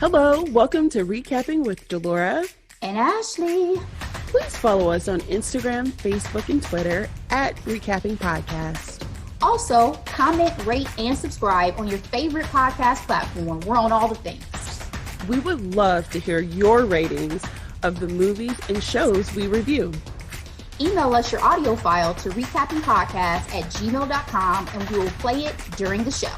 Hello, welcome to Recapping with Delora and Ashley. Please follow us on Instagram, Facebook, and Twitter at Recapping Podcast. Also, comment, rate, and subscribe on your favorite podcast platform. We're on all the things. We would love to hear your ratings of the movies and shows we review. Email us your audio file to recappingpodcast@gmail.com and we will play it during the show.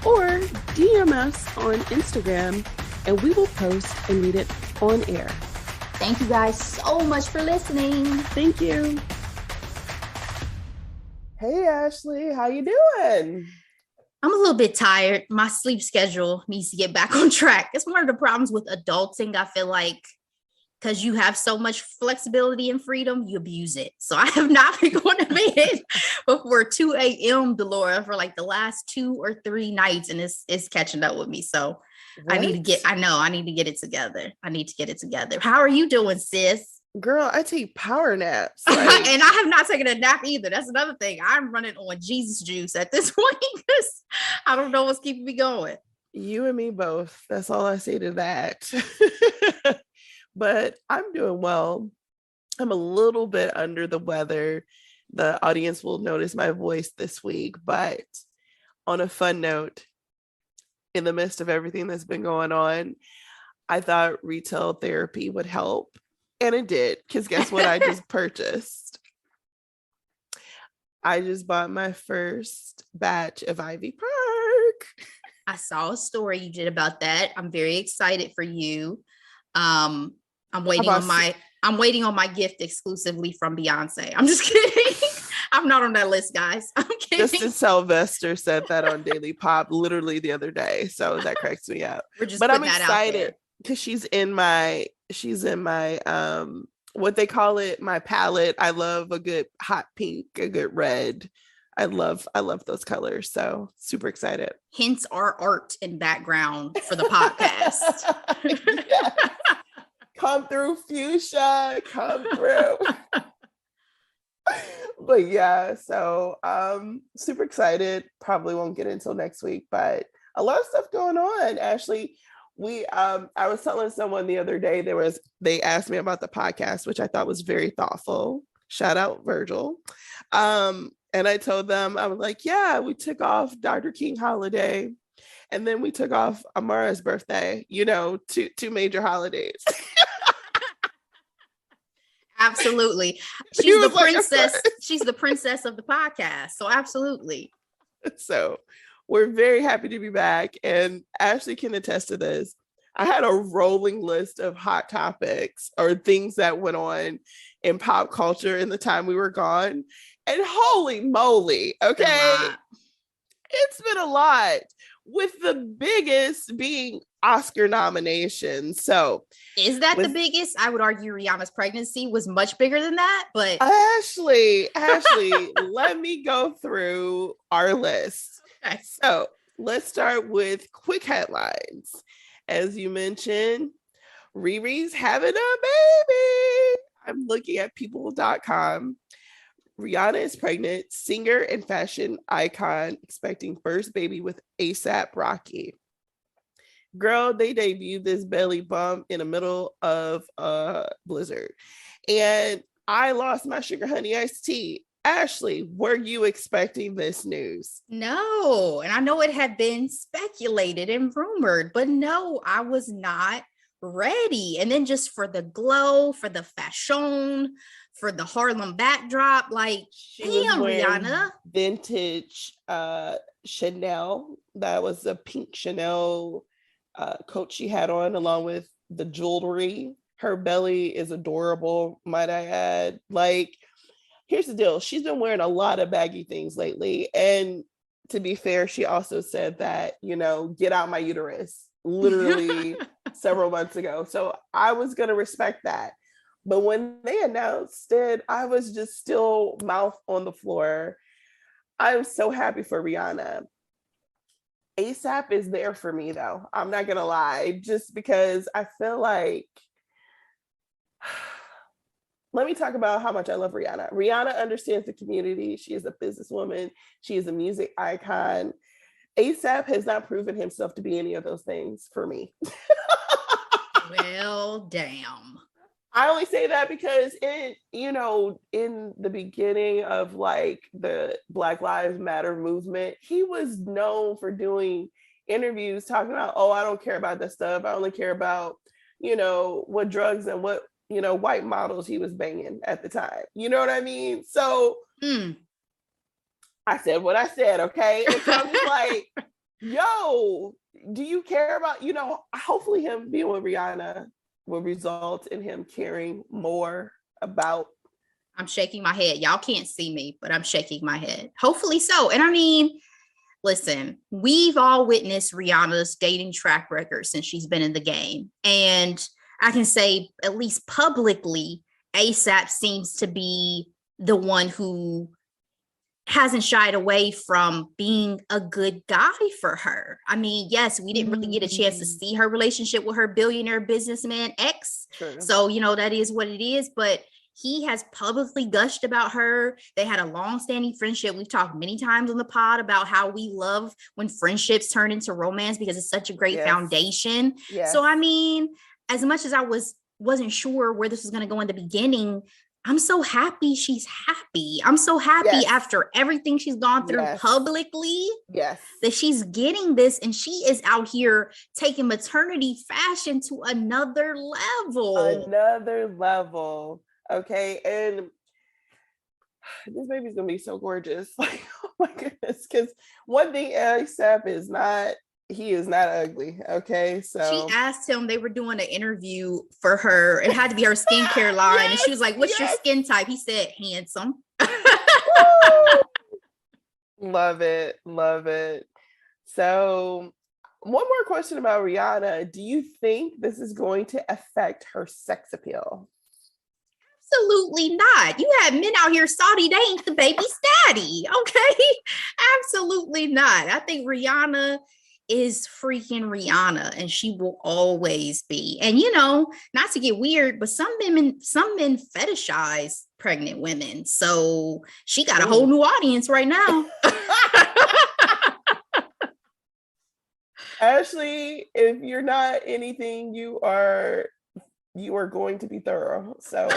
Or DM us on Instagram and we will post and read it on air. Thank you guys so much for listening. Thank you. Hey Ashley, how you doing? I'm a little bit tired. My sleep schedule needs to get back on track. It's one of the problems with adulting. I feel like because you have so much flexibility and freedom, you abuse it. So I have not been going to bed before 2 a.m., Delora, for like the last 2 or 3 nights, and it's catching up with me. So what? I need to get it together. I need to get it together. How are you doing, sis? Girl, I take power naps. And I have not taken a nap either. That's another thing. I'm running on Jesus juice at this point because I don't know what's keeping me going. You and me both. That's all I say to that. But I'm doing well. I'm a little bit under the weather. The audience will notice my voice this week, but on a fun note, in the midst of everything that's been going on, I thought retail therapy would help. And it did, because guess what I just purchased? I just bought my first batch of Ivy Park. I saw a story you did about that. I'm very excited for you. I'm waiting on my gift exclusively from Beyonce. I'm just kidding. I'm not on that list, guys. I'm kidding. Justin Sylvester said that on Daily Pop literally the other day. So that cracks me up. But I'm excited because she's in my what they call it, my palette. I love a good hot pink, a good red. I love those colors. So super excited. Hence our art and background for the podcast. Yes. Come through, fuchsia, come through. But yeah, so super excited. Probably won't get until next week, but a lot of stuff going on. Ashley, I was telling someone the other day, they asked me about the podcast, which I thought was very thoughtful. Shout out Virgil. And I told them, I was like, yeah, we took off Dr. King holiday. And then we took off Amara's birthday, two major holidays. Absolutely. She's the princess. She's the princess of the podcast. So absolutely. So we're very happy to be back. And Ashley can attest to this. I had a rolling list of hot topics or things that went on in pop culture in the time we were gone. And holy moly, okay? It's been a lot. With the biggest being Oscar nominations. So is that the biggest? I would argue Rihanna's pregnancy was much bigger than that, but Ashley, let me go through our list. Okay. So let's start with quick headlines. As you mentioned, Riri's having a baby. I'm looking at people.com. Rihanna is pregnant, singer and fashion icon expecting first baby with A$AP Rocky. Girl, they debuted this belly bump in the middle of a blizzard. And I lost my sugar honey iced tea. Ashley, were you expecting this news? No. And I know it had been speculated and rumored, but no, I was not ready. And then just for the glow, for the fashion, for the Harlem backdrop, like damn, Rihanna. Vintage Chanel. That was a pink Chanel coat she had on along with the jewelry. Her belly is adorable, might I add. Like, here's the deal. She's been wearing a lot of baggy things lately. And to be fair, she also said that, get out my uterus, literally several months ago. So I was going to respect that. But when they announced it, I was just still mouth on the floor. I'm so happy for Rihanna. A$AP is there for me, though. I'm not going to lie, just because I feel like, let me talk about how much I love Rihanna. Rihanna understands the community. She is a businesswoman. She is a music icon. ASAP has not proven himself to be any of those things for me. Well, damn. I only say that because in the beginning of like the Black Lives Matter movement, he was known for doing interviews talking about, oh, I don't care about that stuff. I only care about, what drugs and what, white models he was banging at the time. You know what I mean? So I said what I said, okay? And so I'm just like, yo, do you care about, hopefully him being with Rihanna will result in him caring more about. I'm shaking my head. Y'all can't see me, but I'm shaking my head. Hopefully so. And I mean, listen, we've all witnessed Rihanna's dating track record since she's been in the game. And I can say, at least publicly, ASAP seems to be the one who hasn't shied away from being a good guy for her. I mean, yes, we didn't really get a chance to see her relationship with her billionaire businessman ex. True. So, that is what it is. But he has publicly gushed about her. They had a long-standing friendship. We've talked many times on the pod about how we love when friendships turn into romance because it's such a great foundation. Yes. So, I mean, as much as I wasn't sure where this was going to go in the beginning, I'm so happy she's happy. I'm so happy after everything she's gone through publicly that she's getting this and she is out here taking maternity fashion to another level. Okay. And this baby's going to be so gorgeous. Like, oh my goodness. Because one thing ASAP is not, he is not ugly. Okay. So she asked him, they were doing an interview for her. It had to be her skincare line. And she was like, what's your skin type? He said, handsome. Love it. Love it. So one more question about Rihanna. Do you think this is going to affect her sex appeal? Absolutely not. You have men out here salty, they ain't the baby's daddy. Okay. Absolutely not. I think Rihanna is freaking Rihanna and she will always be. And not to get weird, but some men fetishize pregnant women. So she got a whole new audience right now. Ashley, if you're not anything, you are going to be thorough. So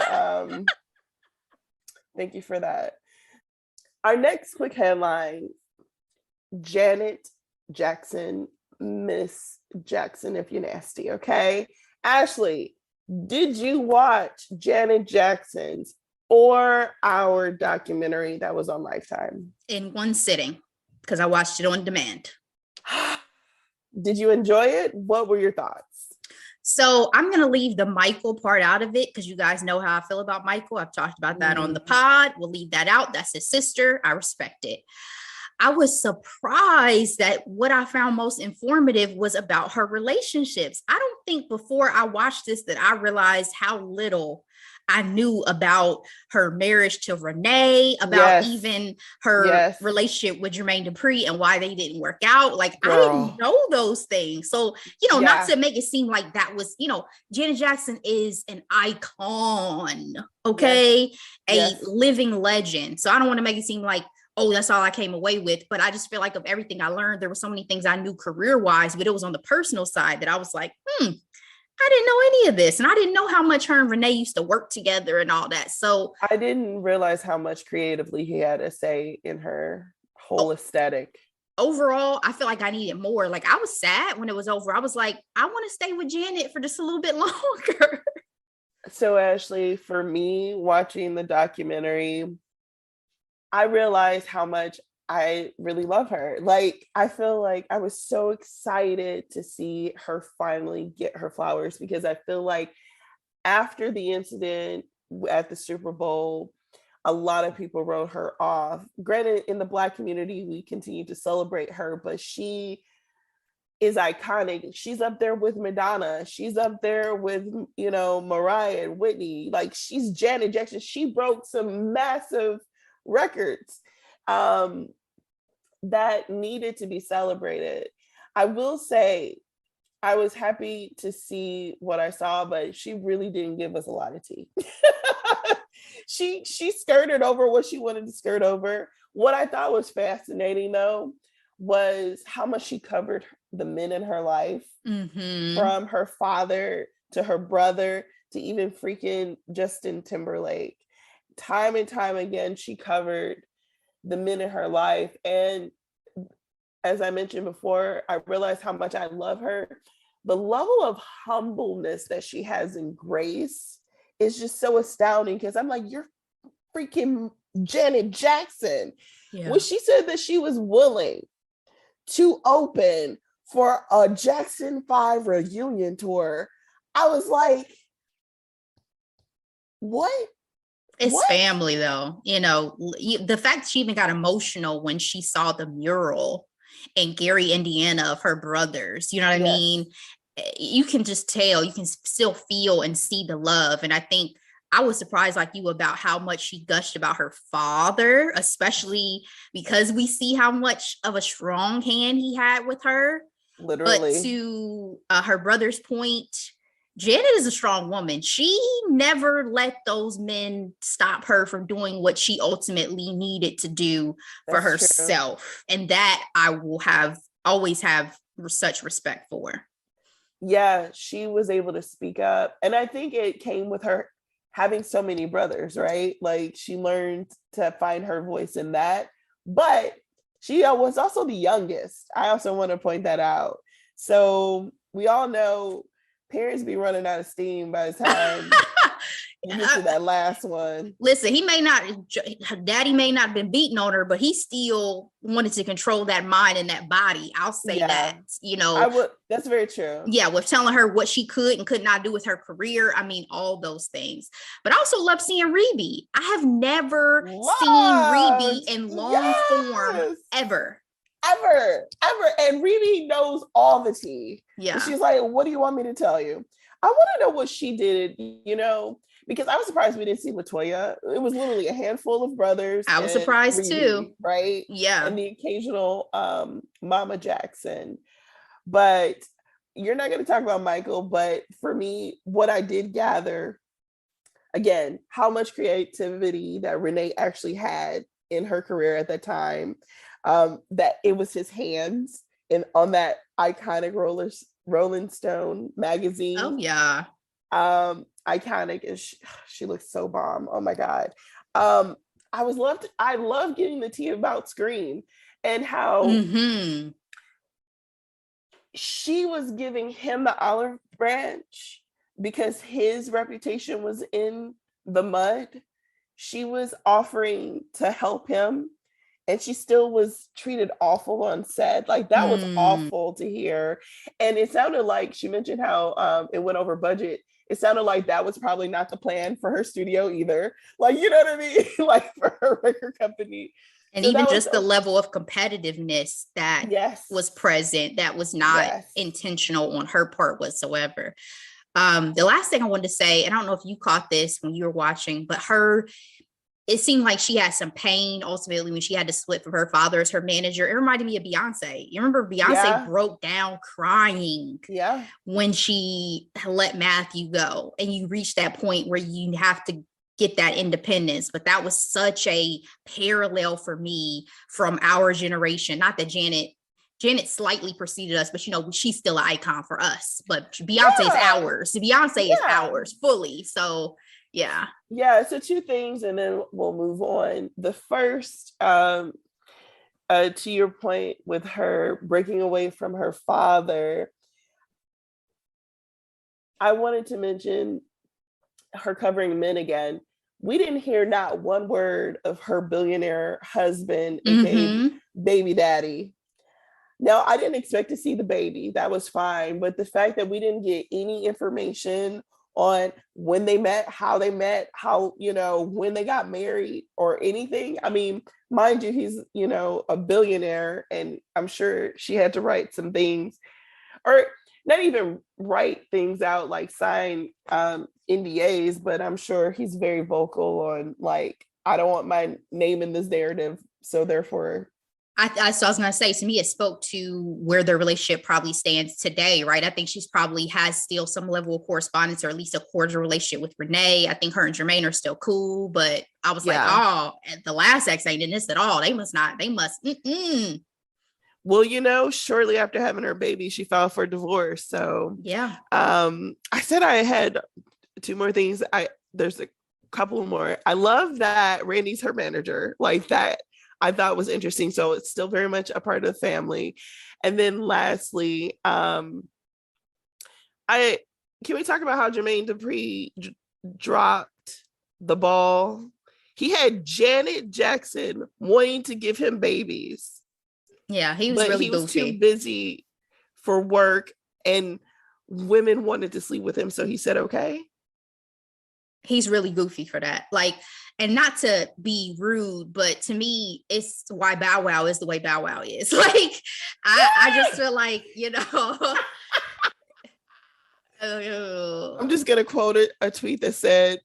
thank you for that. Our next quick headline, Janet Jackson, Miss Jackson, if you're nasty, okay? Ashley, did you watch Janet Jackson's or our documentary that was on Lifetime? In one sitting, because I watched it on demand. Did you enjoy it? What were your thoughts? So I'm going to leave the Michael part out of it because you guys know how I feel about Michael. I've talked about that on the pod. We'll leave that out. That's his sister. I respect it. I was surprised that what I found most informative was about her relationships. I don't think before I watched this that I realized how little I knew about her marriage to Renee, about even her relationship with Jermaine Dupri and why they didn't work out. Like, girl, I didn't know those things. So, not to make it seem like that was, Janet Jackson is an icon, okay? A living legend. So I don't want to make it seem like, oh, that's all I came away with. But I just feel like of everything I learned, there were so many things I knew career-wise, but it was on the personal side that I was like, I didn't know any of this. And I didn't know how much her and Renee used to work together and all that. So I didn't realize how much creatively he had to say in her whole aesthetic. Overall, I feel like I needed more. Like, I was sad when it was over. I was like, I want to stay with Janet for just a little bit longer. So Ashley, for me, watching the documentary, I realized how much I really love her. Like, I feel like I was so excited to see her finally get her flowers because I feel like after the incident at the Super Bowl, a lot of people wrote her off. Granted, in the Black community, we continue to celebrate her, but she is iconic. She's up there with Madonna. She's up there with, Mariah and Whitney. Like, she's Janet Jackson. She broke some massive records that needed to be celebrated. I will say I was happy to see what I saw, but she really didn't give us a lot of tea. She skirted over what she wanted to skirt over. What I thought was fascinating, though, was how much she covered the men in her life, from her father to her brother to even freaking Justin Timberlake. Time and time again, she covered the men in her life. And as I mentioned before, I realized how much I love her. The level of humbleness that she has in grace is just so astounding, because I'm like, you're freaking Janet Jackson. Yeah. When she said that she was willing to open for a Jackson 5 reunion tour, I was like, what? It's family, though. You know, the fact she even got emotional when she saw the mural in Gary, Indiana, of her brothers. You know what I mean? You can just tell, you can still feel and see the love. And I think I was surprised, like you, about how much she gushed about her father, especially because we see how much of a strong hand he had with her. Literally. But to her brother's point, Janet is a strong woman. She never let those men stop her from doing what she ultimately needed to do for herself. True. And that I will always have such respect for. Yeah, she was able to speak up. And I think it came with her having so many brothers, right? Like, she learned to find her voice in that. But she was also the youngest. I also want to point that out. So we all know parents be running out of steam by the time you get to that last one. Listen, daddy may not have been beating on her, but he still wanted to control that mind and that body. I'll say that, you know. That's very true. Yeah, with telling her what she could and could not do with her career. I mean, all those things. But I also love seeing Rebe. I have never seen Rebe in long form ever. And Rebe knows all the tea. Yeah. And she's like, what do you want me to tell you? I want to know what she did, you know, because I was surprised we didn't see LaToya. It was literally a handful of brothers. I was surprised Rebe, too. Right? Yeah. And the occasional Mama Jackson. But you're not going to talk about Michael. But for me, what I did gather, again, how much creativity that Renee actually had in her career at that time. That it was his hands on that iconic Rolling Stone magazine. Oh yeah. Iconic, and she looks so bomb. Oh my God. I love getting the tea about Scream and how she was giving him the olive branch because his reputation was in the mud. She was offering to help him, and she still was treated awful on set. Like, that was awful to hear. And it sounded like she mentioned how it went over budget. It sounded like that was probably not the plan for her studio either. Like, you know what I mean? Like, for her record company. And so even just the level of competitiveness that was present, that was not intentional on her part whatsoever. The last thing I wanted to say, and I don't know if you caught this when you were watching, but it seemed like she had some pain ultimately when she had to split from her father as her manager. It reminded me of Beyonce. You remember Beyonce broke down crying when she let Matthew go, and you reach that point where you have to get that independence. But that was such a parallel for me from our generation. Not that Janet slightly preceded us, but you know, she's still an icon for us. But Beyonce's ours. Beyonce is ours fully. So yeah. So two things, and then we'll move on. The first, to your point with her breaking away from her father, I wanted to mention her covering men again. We didn't hear not one word of her billionaire husband, baby daddy. Now, I didn't expect to see the baby. That was fine. But the fact that we didn't get any information on when they met, how, you know, when they got married or anything. I mean, mind you, he's, you know, a billionaire, and I'm sure she had to write some things, or not even write things out, like sign NDAs, but I'm sure he's very vocal on, like, I don't want my name in this narrative, so therefore. So I was going to say, to me, it spoke to where their relationship probably stands today, right? I think she's probably has still some level of correspondence, or at least a cordial relationship with Renee. I think her and Jermaine are still cool, but I was like, oh, the last ex ain't in this at all. They must. Well, shortly after having her baby, she filed for divorce. So yeah. I said I had two more things. There's a couple more. I love that Randy's her manager. Like that I thought was interesting. So it's still very much a part of the family. And then lastly, I can we talk about how Jermaine Dupri dropped the ball? He had Janet Jackson wanting to give him babies. Yeah, he was but really he was goofy. too busy for work, and women wanted to sleep with him, so he said okay. He's really goofy for that. Like, and not to be rude, but to me, it's why Bow Wow is the way Bow Wow is. Like, I just feel like, I'm just gonna quote a tweet that said,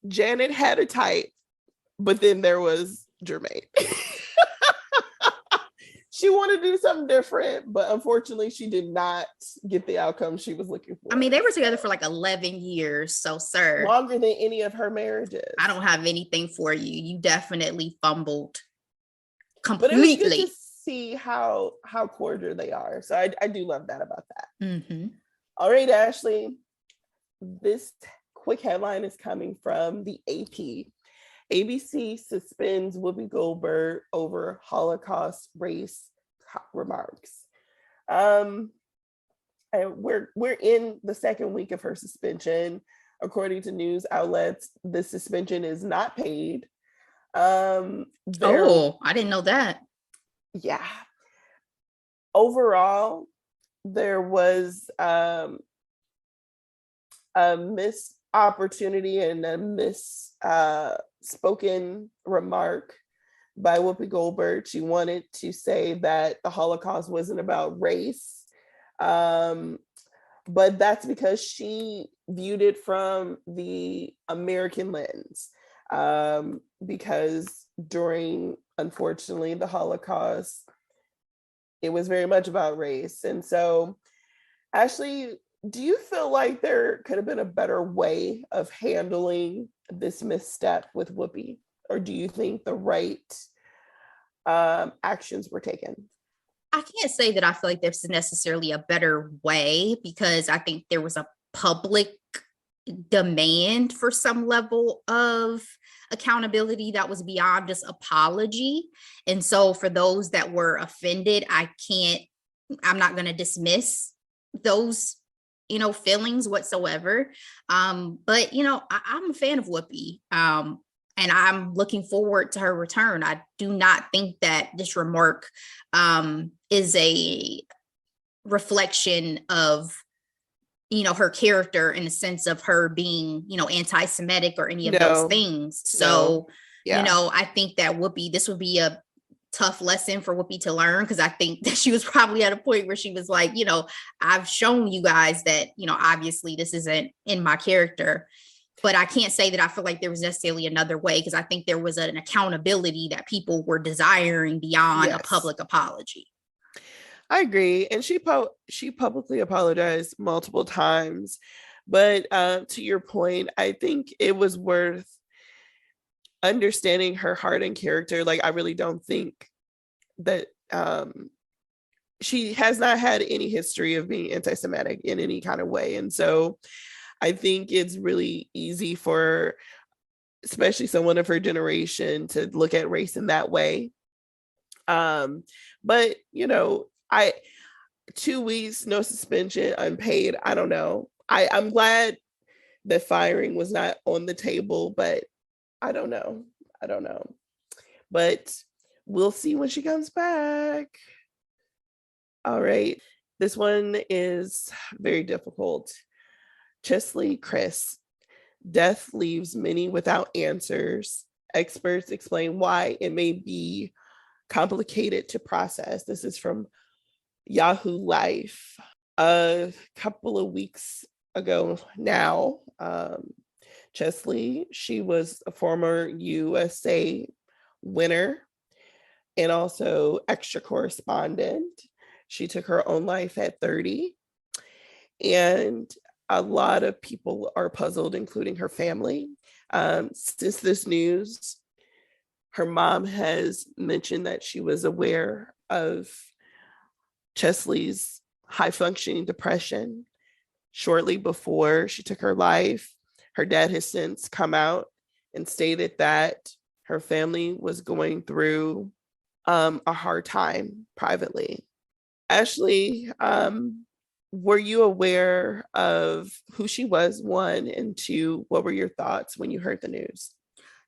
Janet had a type, but then there was Jermaine. She wanted to do something different, but unfortunately she did not get the outcome she was looking for. I mean, they were together for like 11 years. So, sir, longer than any of her marriages. I don't have anything for you. You definitely fumbled completely. But it was good to see how cordial they are. So I do love that about that. Mm-hmm. All right, Ashley. This quick headline is coming from the AP. ABC suspends Whoopi Goldberg over Holocaust race remarks. And we're in the second week of her suspension. According to news outlets, the suspension is not paid. I didn't know that. Yeah. Overall, there was a missed opportunity and a spoken remark by Whoopi Goldberg. She wanted to say that the Holocaust wasn't about race, but that's because she viewed it from the American lens, because during, unfortunately, the Holocaust, it was very much about race. And so, Ashley, do you feel like there could have been a better way of handling this misstep with Whoopi? Or do you think the right actions were taken? I can't say that I feel like there's necessarily a better way, because I think there was a public demand for some level of accountability that was beyond just apology. And so for those that were offended, I'm not going to dismiss those feelings whatsoever. But I'm a fan of Whoopi. And I'm looking forward to her return. I do not think that this remark is a reflection of, her character in the sense of her being, anti-Semitic or any of those things. So, I think that this would be a tough lesson for Whoopi to learn, because I think that she was probably at a point where she was like, I've shown you guys that, obviously this isn't in my character. But I can't say that I feel like there was necessarily another way, because I think there was an accountability that people were desiring beyond a public apology. I agree. And she publicly apologized multiple times. But to your point, I think it was worth understanding her heart and character. Like, I really don't think that she has not had any history of being anti-Semitic in any kind of way. And so I think it's really easy for, especially someone of her generation, to look at race in that way. But 2 weeks, no suspension, unpaid. I don't know. I'm glad that firing was not on the table, but I don't know. But we'll see when she comes back. All right. This one is very difficult. Cheslie Kryst. Death leaves many without answers. Experts explain why it may be complicated to process. This is from Yahoo Life. A couple of weeks ago now, Cheslie, she was a former USA winner and also extra correspondent. She took her own life at 30. And a lot of people are puzzled, including her family. Since this news, her mom has mentioned that she was aware of Cheslie's high functioning depression shortly before she took her life. Her dad has since come out and stated that her family was going through a hard time privately. Ashley, were you aware of who she was, one, and two, what were your thoughts when you heard the news?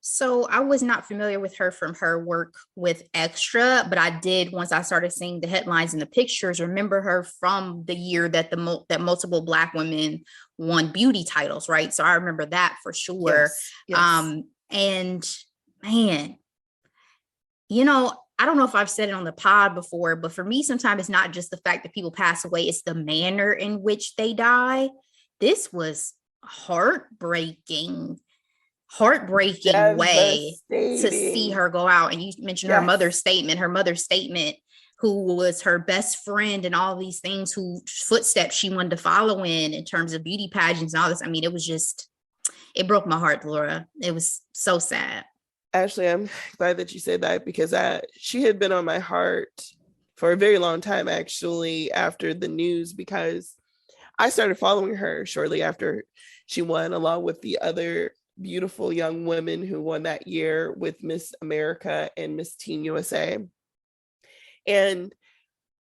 So I was not familiar with her from her work with Extra, but I did, once I started seeing the headlines and the pictures, remember her from the year that that multiple Black women won beauty titles, right? So I remember that for sure. Yes. And man, you know, I don't know if I've said it on the pod before, but for me, sometimes it's not just the fact that people pass away, it's the manner in which they die. This was heartbreaking way to see her go out. And you mentioned her mother's statement, who was her best friend and all these things, whose footsteps she wanted to follow in terms of beauty pageants and all this. I mean, it broke my heart, Laura. It was so sad. Ashley, I'm glad that you said that, because she had been on my heart for a very long time, actually, after the news, because I started following her shortly after she won, along with the other beautiful young women who won that year with Miss America and Miss Teen USA. And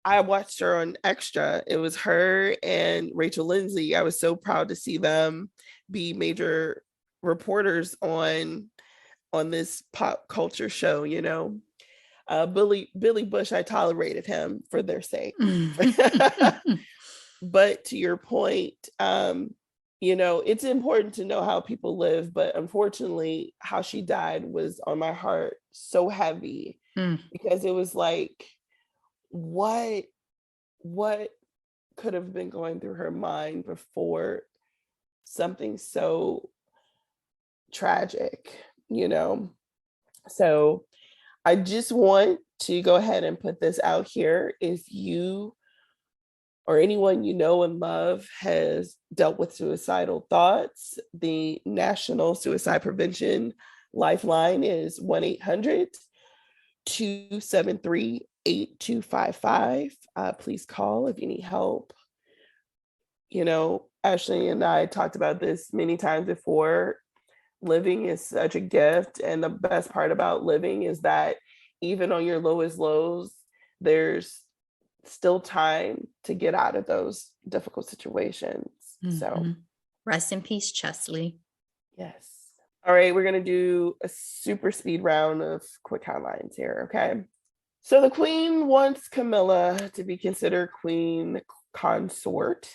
I watched her on Extra. It was her and Rachel Lindsay. I was so proud to see them be major reporters on this pop culture show, you know. Billy Bush, I tolerated him for their sake. But to your point, you know, it's important to know how people live, but unfortunately, how she died was on my heart so heavy, because it was like, what could have been going through her mind before something so tragic, you know? So I just want to go ahead and put this out here. If you or anyone you know and love has dealt with suicidal thoughts, the National Suicide Prevention Lifeline is 1-800-273-8255. Please call if you need help. You know, Ashley and I talked about this many times before. Living is such a gift. And the best part about living is that even on your lowest lows, there's still time to get out of those difficult situations. So rest in peace, Cheslie. Yes. All right, we're going to do a super speed round of quick headlines here, okay? So the Queen wants Camilla to be considered Queen Consort.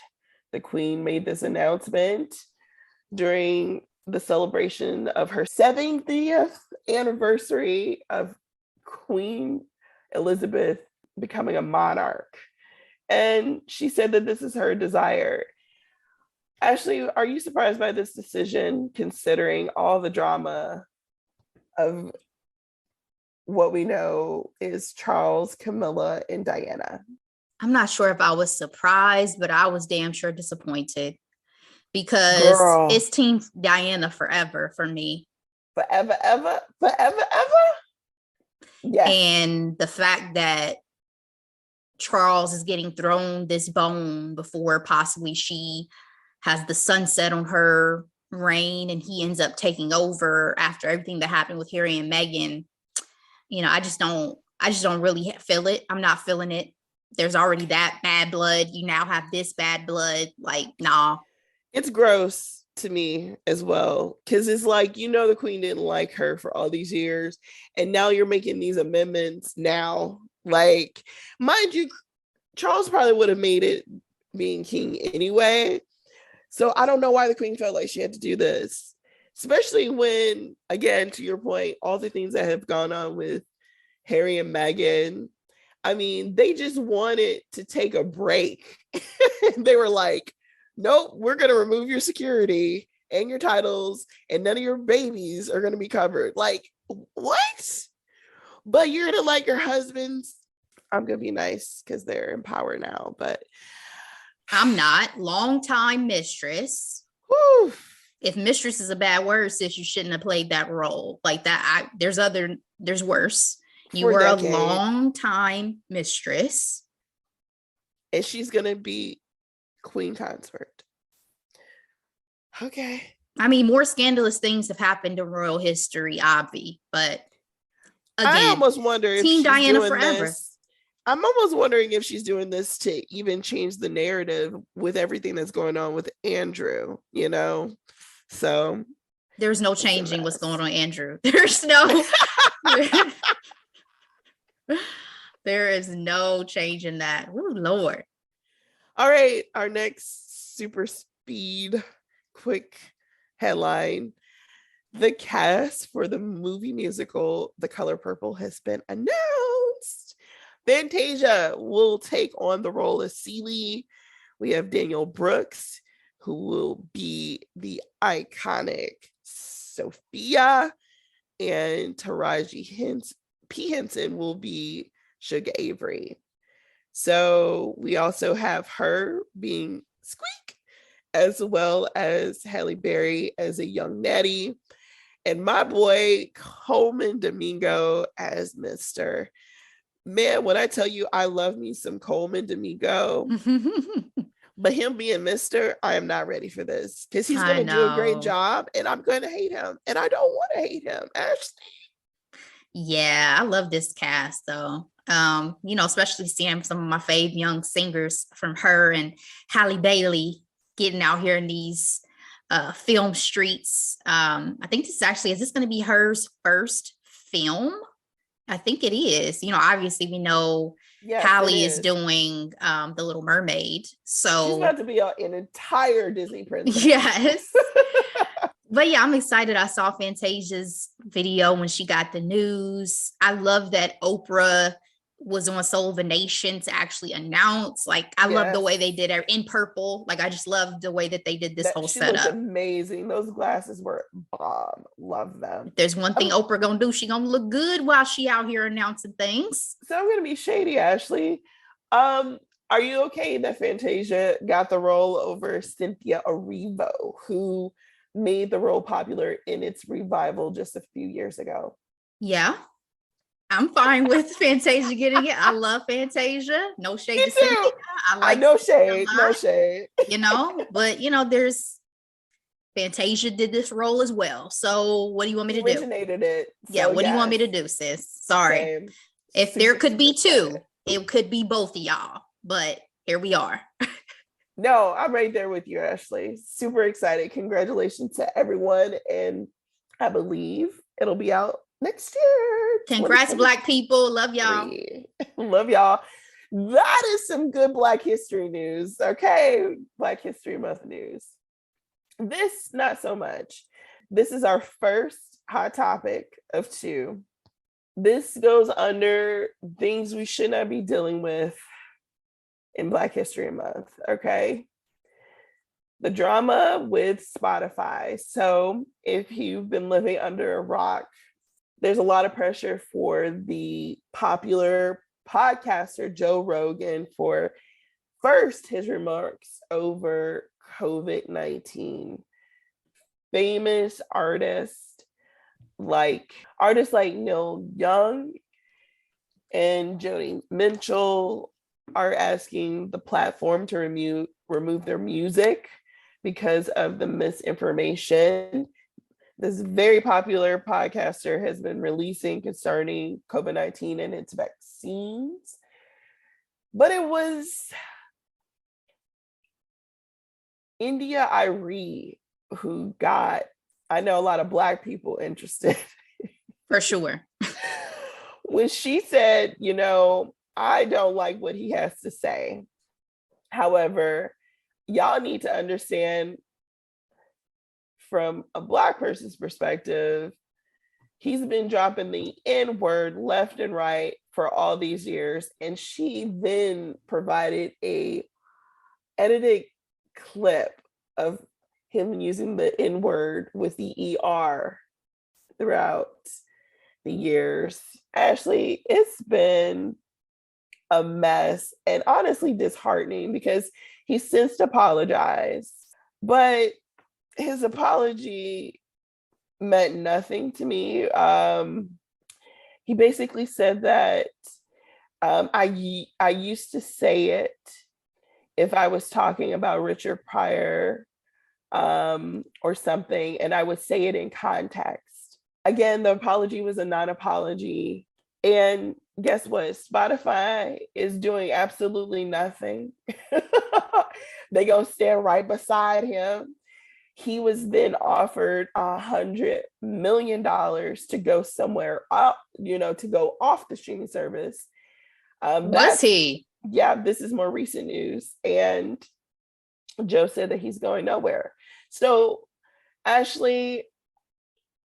The Queen made this announcement during the celebration of her 70th anniversary of Queen Elizabeth becoming a monarch. And she said that this is her desire. Ashley, are you surprised by this decision, considering all the drama of what we know is Charles, Camilla, and Diana? I'm not sure if I was surprised, but I was damn sure disappointed, because it's Team Diana forever for me. Forever, ever? Yes. And the fact that Charles is getting thrown this bone before possibly she has the sunset on her reign and he ends up taking over after everything that happened with Harry and Meghan. You know, I just don't really feel it. I'm not feeling it. There's already that bad blood. You now have this bad blood. Like, nah. It's gross to me as well, because it's like, you know, the Queen didn't like her for all these years, and now you're making these amendments now. Like, mind you, Charles probably would have made it being king anyway. So I don't know why the Queen felt like she had to do this, especially when, again, to your point, all the things that have gone on with Harry and Meghan. I mean, they just wanted to take a break. They were like, nope, we're going to remove your security and your titles, and none of your babies are going to be covered. Like, what? But you're going to let your husbands. I'm going to be nice because they're in power now, but I'm not. Longtime mistress. Whew. If mistress is a bad word, sis, you shouldn't have played that role like that. There's worse. You were a long time mistress. and she's gonna be Queen Consort. Okay. I mean, more scandalous things have happened in royal history, obvi, but I again, almost wonder if Team she's Diana doing forever. this. I'm almost wondering if she's doing this to even change the narrative with everything that's going on with Andrew, you know? So there's no changing what's going on, Andrew. There's no there is no change in that. Oh, Lord. All right, our next super speed quick headline. The cast for the movie musical The Color Purple has been announced. Fantasia will take on the role of Celie. We have Daniel Brooks, who will be the iconic Sophia, and Taraji P. Henson will be Sugar Avery. So we also have her being Squeak, as well as Halle Berry as a young Nettie, and my boy Coleman Domingo as Mr. Man, when I tell you I love me some Coleman Domingo, but him being Mr., I am not ready for this because he's going to do a great job and I'm going to hate him. And I don't want to hate him, Ashley. Yeah, I love this cast though. You know, especially seeing some of my fave young singers from her and Halle Bailey getting out here in these film streets. I think is this going to be her first film? I think it is. You know, obviously we know Halle is doing The Little Mermaid. So she's about to be an entire Disney princess. Yes. But yeah, I'm excited. I saw Fantasia's video when she got the news. I love that Oprah was on Soul of a Nation to actually announce. Like, I love the way they did it in purple. Like, I just love the way that they did this whole setup. Looked amazing. Those glasses were bomb. Love them. If there's one thing Oprah gonna do, she gonna look good while she out here announcing things. So I'm gonna be shady, Ashley. Are you okay that Fantasia got the role over Cynthia Erivo, who made the role popular in its revival just a few years ago? Yeah, I'm fine with Fantasia getting it. I love Fantasia. No shade to Cynthia. No shade. You know, but you know, there's Fantasia did this role as well. So what do you want me to do? Originated it. Yeah, what do you want me to do, sis? Sorry. Same. If there could be two, it could be both of y'all. But here we are. No, I'm right there with you, Ashley. Super excited. Congratulations to everyone. And I believe it'll be out next year. Congrats, Black people. Love y'all. Love y'all. That is some good Black history news. Okay. Black History Month news. This, not so much. This is our first hot topic of two. This goes under things we should not be dealing with in Black History Month, okay? The drama with Spotify. So if you've been living under a rock, there's a lot of pressure for the popular podcaster Joe Rogan for first his remarks over COVID-19. Famous artists like Neil Young and Joni Mitchell are asking the platform to remove their music because of the misinformation this very popular podcaster has been releasing concerning COVID-19 and its vaccines. But it was India Irie who got, I know, a lot of Black people interested. For sure. When she said, you know, I don't like what he has to say. However, y'all need to understand from a Black person's perspective, he's been dropping the N-word left and right for all these years. And she then provided a edited clip of him using the N-word with the ER throughout the years. Ashley, it's been a mess and honestly disheartening because he since apologized, but his apology meant nothing to me. He basically said that I used to say it if I was talking about Richard Pryor or something, and I would say it in context. Again, the apology was a non-apology. And guess what? Spotify is doing absolutely nothing. They gonna stand right beside him. He was then offered $100 million to go somewhere up, to go off the streaming service. Was he? Yeah, this is more recent news. And Joe said that he's going nowhere. So, Ashley.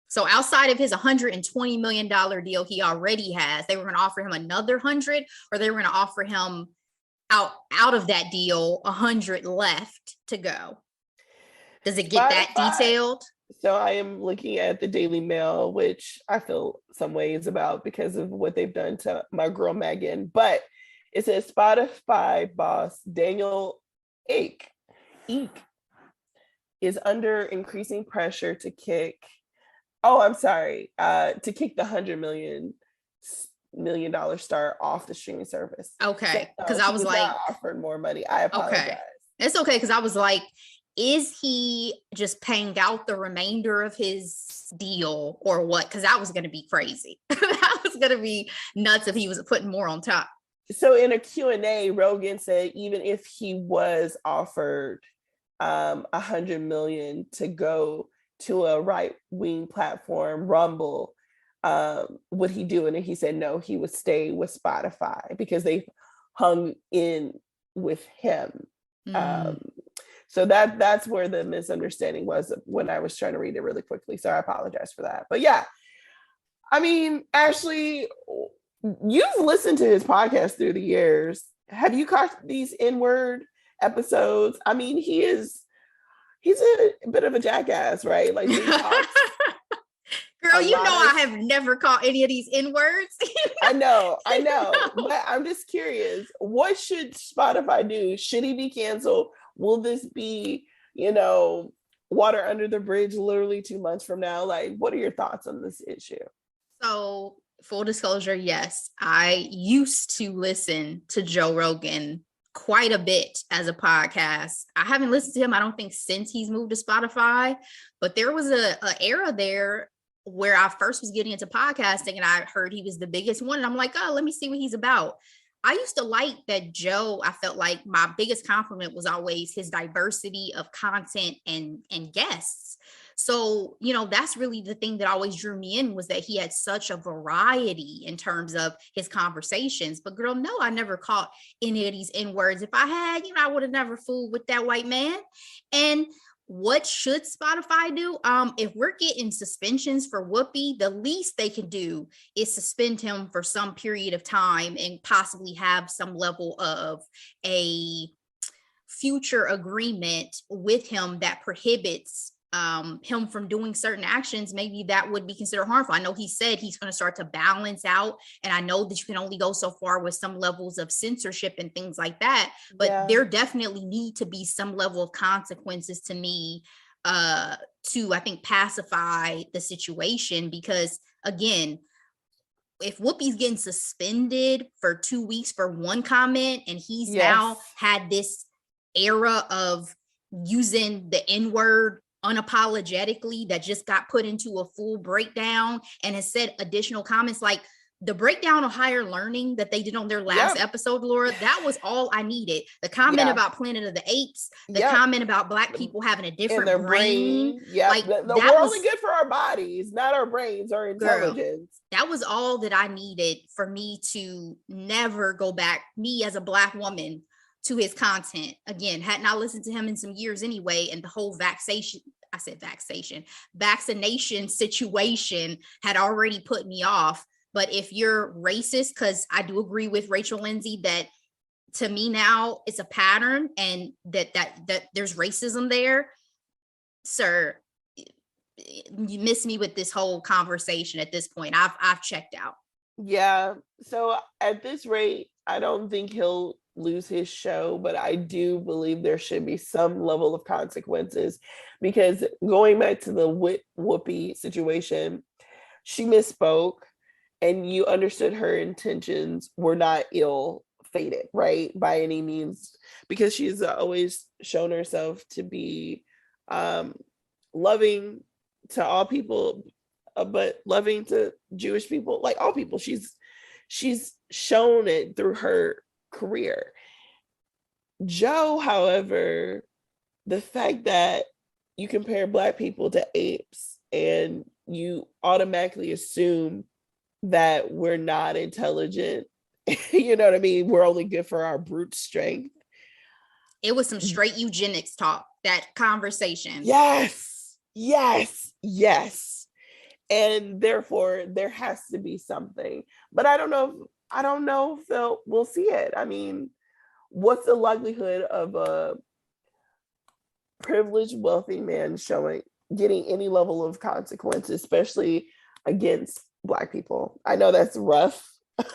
So outside of his $120 million deal he already has, they were going to offer him another 100, or they were going to offer him out of that deal 100 left to go. Does it get that detailed? So I am looking at the Daily Mail, which I feel some ways about because of what they've done to my girl Megan. But it says Spotify boss Daniel Ek is under increasing pressure to kick the $100 million star off the streaming service. Okay, because I was like, offered more money. I apologize. Okay. It's okay, because I was like, is he just paying out the remainder of his deal or what? Because that was going to be crazy. That was going to be nuts if he was putting more on top. So in a Q&A, Rogan said even if he was offered $100 million to go to a right-wing platform, Rumble, would he do it? And he said no, he would stay with Spotify because they hung in with him. So that's where the misunderstanding was when I was trying to read it really quickly. So I apologize for that. But yeah, I mean, Ashley, you've listened to his podcast through the years. Have you caught these N-word episodes? I mean, he's a bit of a jackass, right? Like, he talks girl, you know, I have never caught any of these N-words. I know. But I'm just curious, what should Spotify do? Should he be canceled? Will this be, water under the bridge literally 2 months from now? Like, what are your thoughts on this issue? So, full disclosure, yes, I used to listen to Joe Rogan quite a bit as a podcast. I haven't listened to him, I don't think, since he's moved to Spotify, but there was a era there where I first was getting into podcasting and I heard he was the biggest one. And I'm like, oh, let me see what he's about. I used to like that Joe. I felt like my biggest compliment was always his diversity of content and guests. So, that's really the thing that always drew me in, was that he had such a variety in terms of his conversations. But girl, no, I never caught any of these N-words. If I had, I would have never fooled with that white man. And what should Spotify do? If we're getting suspensions for Whoopi, the least they can do is suspend him for some period of time and possibly have some level of a future agreement with him that prohibits him from doing certain actions. Maybe that would be considered harmful. I know he said he's going to start to balance out, and I know that you can only go so far with some levels of censorship and things like that, but there definitely need to be some level of consequences to me to, I think, pacify the situation. Because again, if Whoopi's getting suspended for 2 weeks for one comment, and he's now had this era of using the N-word unapologetically that just got put into a full breakdown and has said additional comments, like the breakdown of higher learning that they did on their last episode, Laura, that was all I needed. The comment about Planet of the Apes, the comment about Black people having a different brain. Like we're only good for our bodies, not our brains or intelligence. Girl, that was all that I needed for me to never go back, me as a Black woman, to his content. Again, had not listened to him in some years anyway, and the whole vaccination situation had already put me off. But if you're racist, because I do agree with Rachel Lindsay that to me now it's a pattern and that there's racism there, sir, you miss me with this whole conversation at this point. I've checked out. Yeah. So at this rate, I don't think he'll lose his show, but I do believe there should be some level of consequences, because going back to the Whoopi situation, she misspoke and you understood her intentions were not ill faded, right, by any means, because she's always shown herself to be loving to all people, but loving to Jewish people, like all people. She's shown it through her career. Joe, however, the fact that you compare Black people to apes and you automatically assume that we're not intelligent, you know what I mean? We're only good for our brute strength. It was some straight eugenics talk, that conversation. Yes. And therefore, there has to be something. But I don't know if we'll see it. I mean, what's the likelihood of a privileged, wealthy man getting any level of consequence, especially against Black people? I know that's rough. Say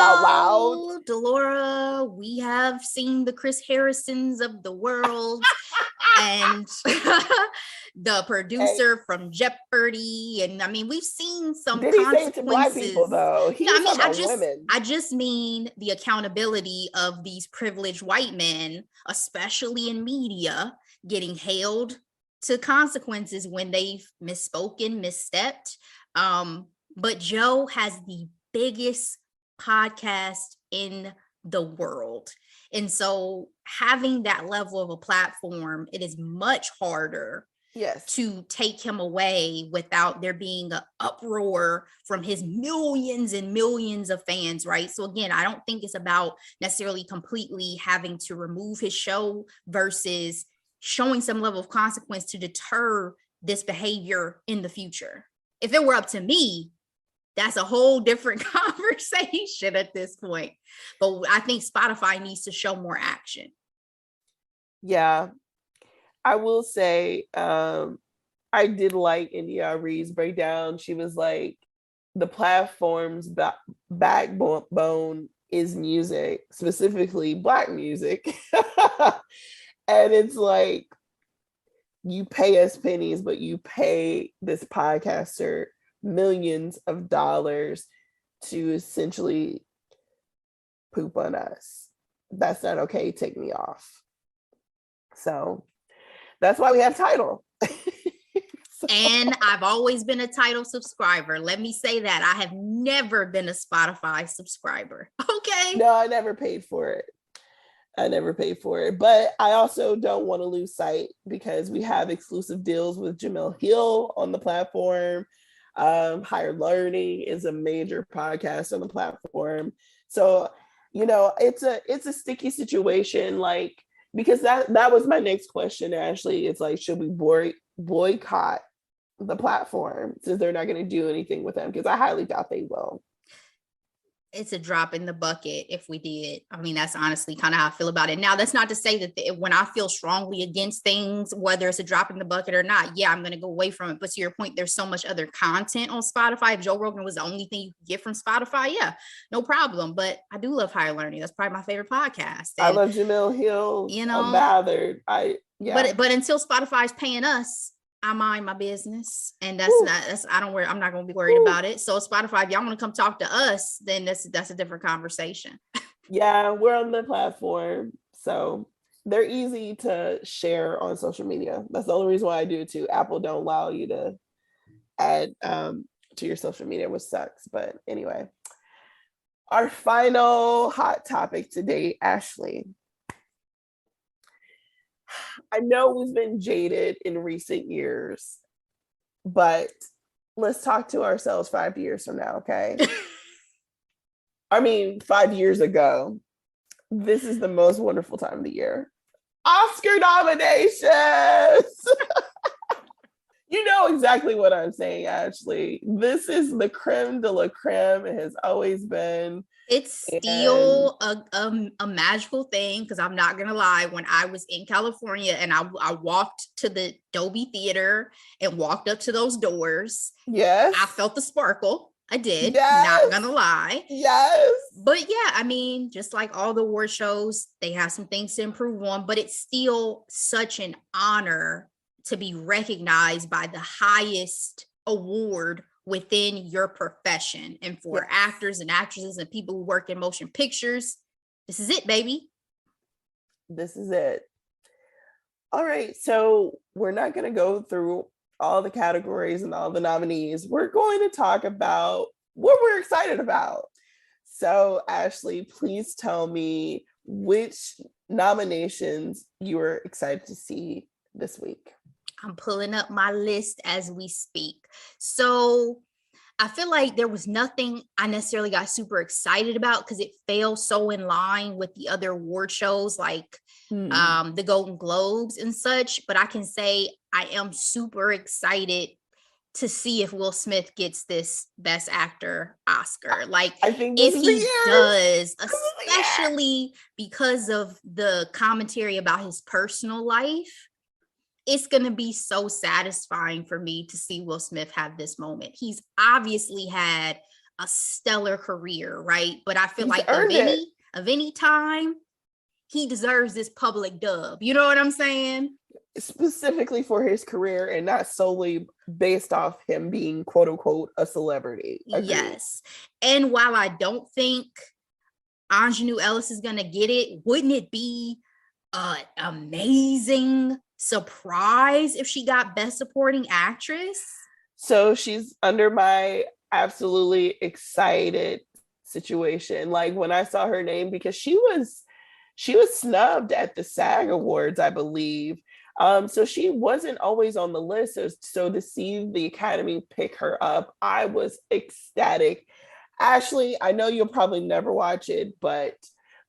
out loud. Delora, we have seen the Chris Harrisons of the world and the producer from Jeopardy. And I mean, we've seen some Did consequences. He say it to Black people though? I just mean the accountability of these privileged white men, especially in media, getting held to consequences when they've misspoken, misstepped. But Joe has the biggest podcast in the world. And so having that level of a platform, it is much harder to take him away without there being an uproar from his millions and millions of fans, right? So again, I don't think it's about necessarily completely having to remove his show versus showing some level of consequence to deter this behavior in the future. If it were up to me, that's a whole different conversation at this point. But I think Spotify needs to show more action. Yeah. I will say, I did like India Ree's breakdown. She was like, the platform's backbone is music, specifically Black music. And it's like, you pay us pennies, but you pay this podcaster millions of dollars to essentially poop on us. That's not okay. Take me off. So that's why we have Tidal. And I've always been a Tidal subscriber. Let me say that. I have never been a Spotify subscriber. Okay. No, I never paid for it. But I also don't want to lose sight because we have exclusive deals with Jamel Hill on the platform. Higher Learning is a major podcast on the platform. So, you know, it's a sticky situation, like, because that was my next question, Ashley. It's like, should we boycott the platform since they're not going to do anything with them? Because I highly doubt they will. It's a drop in the bucket if we did. I mean, that's honestly kind of how I feel about it. Now, that's not to say that when I feel strongly against things, whether it's a drop in the bucket or not, yeah, I'm going to go away from it. But to your point, there's so much other content on Spotify. If Joe Rogan was the only thing you could get from Spotify, yeah, no problem. But I do love Higher Learning. That's probably my favorite podcast. And, I love Jamel Hill. You know, But until Spotify's paying us, I mind my business, and I'm not going to be worried about it. So Spotify, if y'all want to come talk to us, then that's a different conversation. Yeah, we're on the platform, so they're easy to share on social media. That's the only reason why I do it too. Apple don't allow you to add to your social media, which sucks. But anyway, our final hot topic today, Ashley. I know we've been jaded in recent years, but let's talk to ourselves 5 years from now, okay? I mean, 5 years ago, this is the most wonderful time of the year. Oscar nominations! You know exactly what I'm saying, Ashley. This is the creme de la creme. It has always been. It's still a magical thing, because I'm not going to lie. When I was in California and I walked to the Dolby Theater and walked up to those doors, yes, I felt the sparkle. I did. Yes. Not going to lie. Yes. But yeah, I mean, just like all the award shows, they have some things to improve on, but it's still such an honor to be recognized by the highest award within your profession. And for actors and actresses and people who work in motion pictures, This is it, baby. This is it. All right, so we're not going to go through all the categories and all the nominees. We're going to talk about what we're excited about. So, Ashley, please tell me which nominations you are excited to see this week. I'm pulling up my list as we speak. So I feel like there was nothing I necessarily got super excited about because it fell so in line with the other award shows like the Golden Globes and such. But I can say I am super excited to see if Will Smith gets this Best Actor Oscar. Like, I think if he does, especially because of the commentary about his personal life, it's going to be so satisfying for me to see Will Smith have this moment. He's obviously had a stellar career, right? But I feel like of any time, he deserves this public dub. You know what I'm saying? Specifically for his career and not solely based off him being quote unquote a celebrity. Agreed. Yes. And while I don't think Aunjanue Ellis is going to get it, wouldn't it be an amazing surprise if she got Best Supporting Actress? So she's under my absolutely excited situation. Like when I saw her name, because she was snubbed at the SAG Awards, I believe. So she wasn't always on the list. So to see the Academy pick her up, I was ecstatic. Ashley, I know you'll probably never watch it, but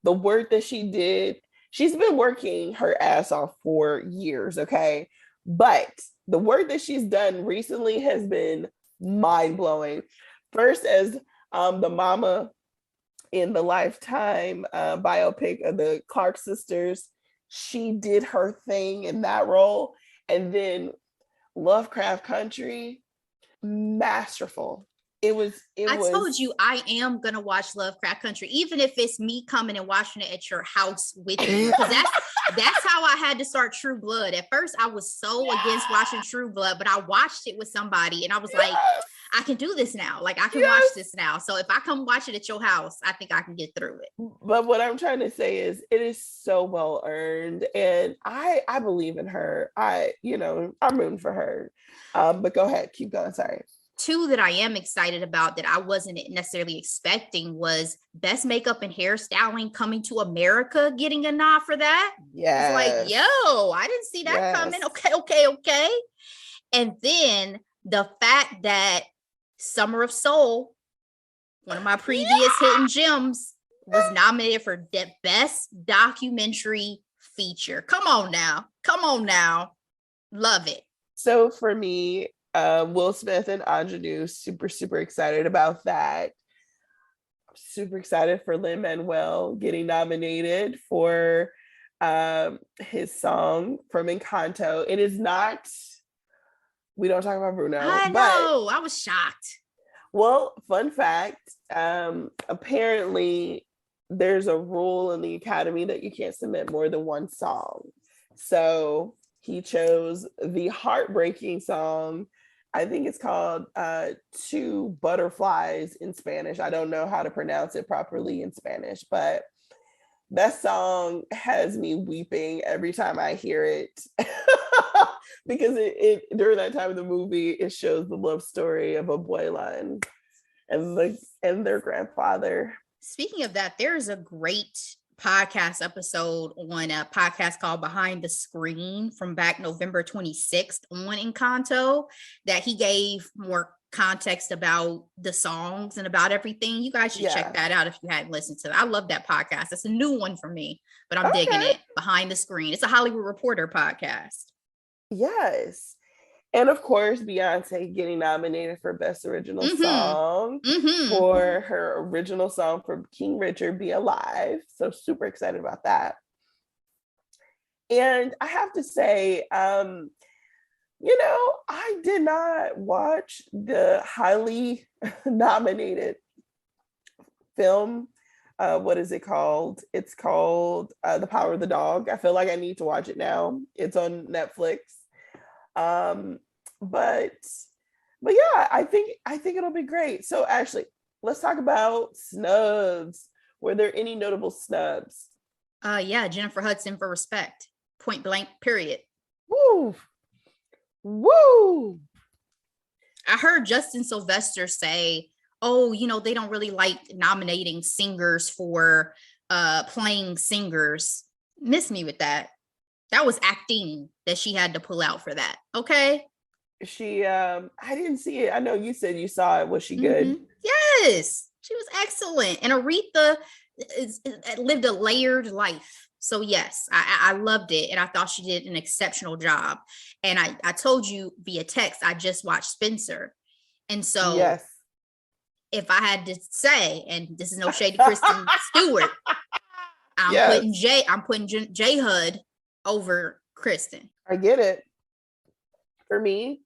the work that she did, she's been working her ass off for years, okay? But the work that she's done recently has been mind-blowing. First, as the mama in the Lifetime biopic of the Clark sisters, she did her thing in that role. And then Lovecraft Country, masterful. I told you I am gonna watch Lovecraft Country, even if it's me coming and watching it at your house with you, because that's how I had to start True Blood. At first, I was so against watching True Blood, but I watched it with somebody, and I was like, I can do this now. Like, I can watch this now. So if I come watch it at your house, I think I can get through it. But what I'm trying to say is, it is so well earned, and I believe in her. I'm rooting for her. But go ahead, keep going. Sorry. Two that I am excited about that I wasn't necessarily expecting was Best Makeup and Hairstyling Coming to America getting a nod for that. Yeah. It's like, yo, I didn't see that coming. Okay. And then the fact that Summer of Soul, one of my previous hidden gems, was nominated for the Best Documentary Feature. Come on now. Love it. So for me, Will Smith and Aunjanue, super excited about that. I'm super excited for Lin-Manuel getting nominated for his song from Encanto. It is not, we don't talk about Bruno. I know, I was shocked. Well, fun fact, apparently there's a rule in the Academy that you can't submit more than one song. So he chose the heartbreaking song. I think it's called Two Butterflies in Spanish. I don't know how to pronounce it properly in Spanish, but that song has me weeping every time I hear it. Because it during that time of the movie, it shows the love story of Abuela and their grandfather. Speaking of that, there is a great podcast episode on a podcast called Behind the Screen from back November 26th on Encanto that he gave more context about the songs and about everything. You guys should check that out if you hadn't listened to it. I love that podcast. It's a new one for me, but I'm digging it. Behind the Screen. It's a Hollywood Reporter podcast. Yes. And of course, Beyonce getting nominated for Best Original Song for her original song from King Richard, Be Alive. So super excited about that. And I have to say, I did not watch the highly nominated film. What is it called? It's called The Power of the Dog. I feel like I need to watch it now. It's on Netflix. But yeah, I think it'll be great. So Ashley, let's talk about snubs. Were there any notable snubs? Yeah, Jennifer Hudson for Respect. Point blank, period. Woo! Woo! I heard Justin Sylvester say, oh, they don't really like nominating singers for playing singers. Miss me with that. That was acting that she had to pull out for that. Okay. She I didn't see it. I know you said you saw it. Was she good? Yes, she was excellent. And Aretha lived a layered life. So yes, I loved it. And I thought she did an exceptional job. And I told you via text, I just watched Spencer. And so yes, if I had to say, and this is no shade to Kristen Stewart, I'm putting J Hud over Kristen. I get it. For me,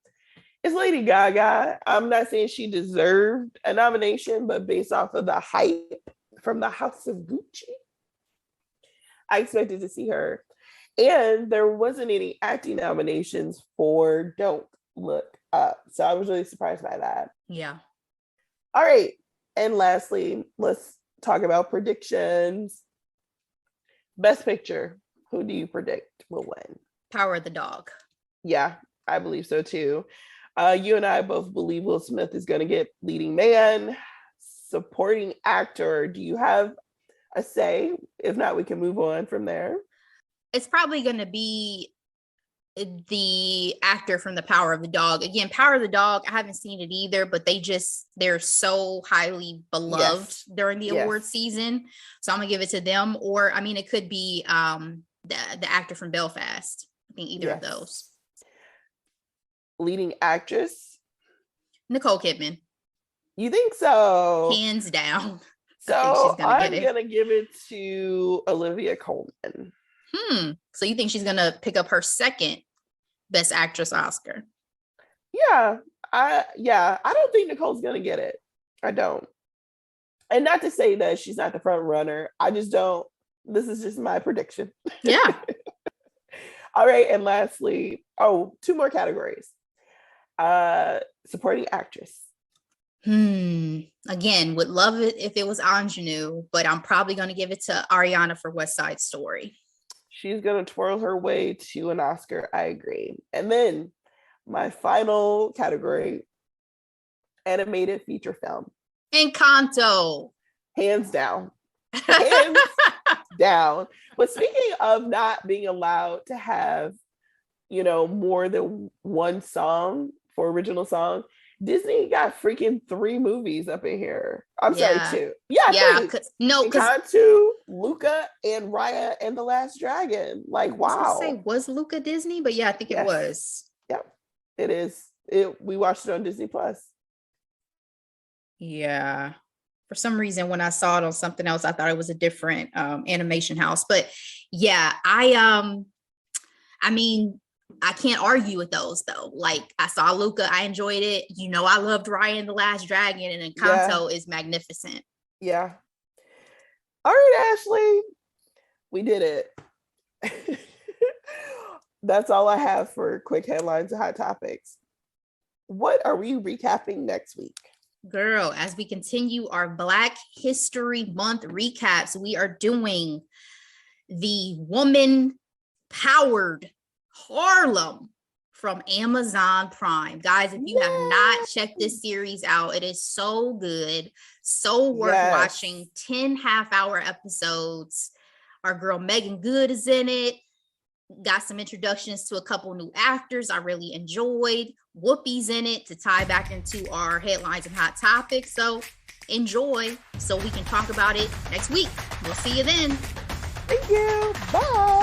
it's Lady Gaga. I'm not saying she deserved a nomination, but based off of the hype from the House of Gucci, I expected to see her. And there wasn't any acting nominations for Don't Look Up. So I was really surprised by that. Yeah. All right. And lastly, let's talk about predictions. Best Picture. Who do you predict will win? Power of the Dog. Yeah, I believe so too. You and I both believe Will Smith is going to get leading man. Supporting actor, do you have a say? If not, we can move on from there. It's probably going to be the actor from the Power of the Dog. Again, Power of the Dog, I haven't seen it either, but they're so highly beloved during the award season. So I'm going to give it to them. Or, I mean, it could be the actor from Belfast. I think either of those. Leading actress? Nicole Kidman. You think so? Hands down. So I'm going to give it to Olivia Colman. So you think she's going to pick up her second Best Actress Oscar? Yeah. I don't think Nicole's going to get it. I don't. And not to say that she's not the front runner. I just don't. This is just my prediction. Yeah. All right. And lastly, two more categories. Supporting actress. Again, would love it if it was Ingenue, but I'm probably going to give it to Ariana for West Side Story. She's going to twirl her way to an Oscar. I agree. And then my final category, animated feature film. Encanto. Hands down. Hands down. But speaking of not being allowed to have, more than one song for original song, Disney got freaking 3 movies up in here. I'm sorry, 2. Yeah. Encanto, Luca, and Raya and the Last Dragon. Like, wow. Was Luca Disney? But yeah, I think it was. Yeah, it is. We watched it on Disney Plus. Yeah. For some reason, when I saw it on something else, I thought it was a different animation house. But yeah, I mean, I can't argue with those though. Like, I saw Luca, I enjoyed it. I loved Raya and the Last Dragon, and Encanto is magnificent. Yeah. All right, Ashley, we did it. That's all I have for quick headlines and hot topics. What are we recapping next week? Girl, as we continue our Black History Month recaps, we are doing the woman-powered Harlem from Amazon Prime. Guys, if you have not checked this series out, it is so good, so worth watching. 10 half-hour episodes. Our girl Megan Good is in it. Got some introductions to a couple new actors I really enjoyed. Whoopi's in it to tie back into our headlines and hot topics. So enjoy so we can talk about it next week. We'll see you then. Thank you. Bye.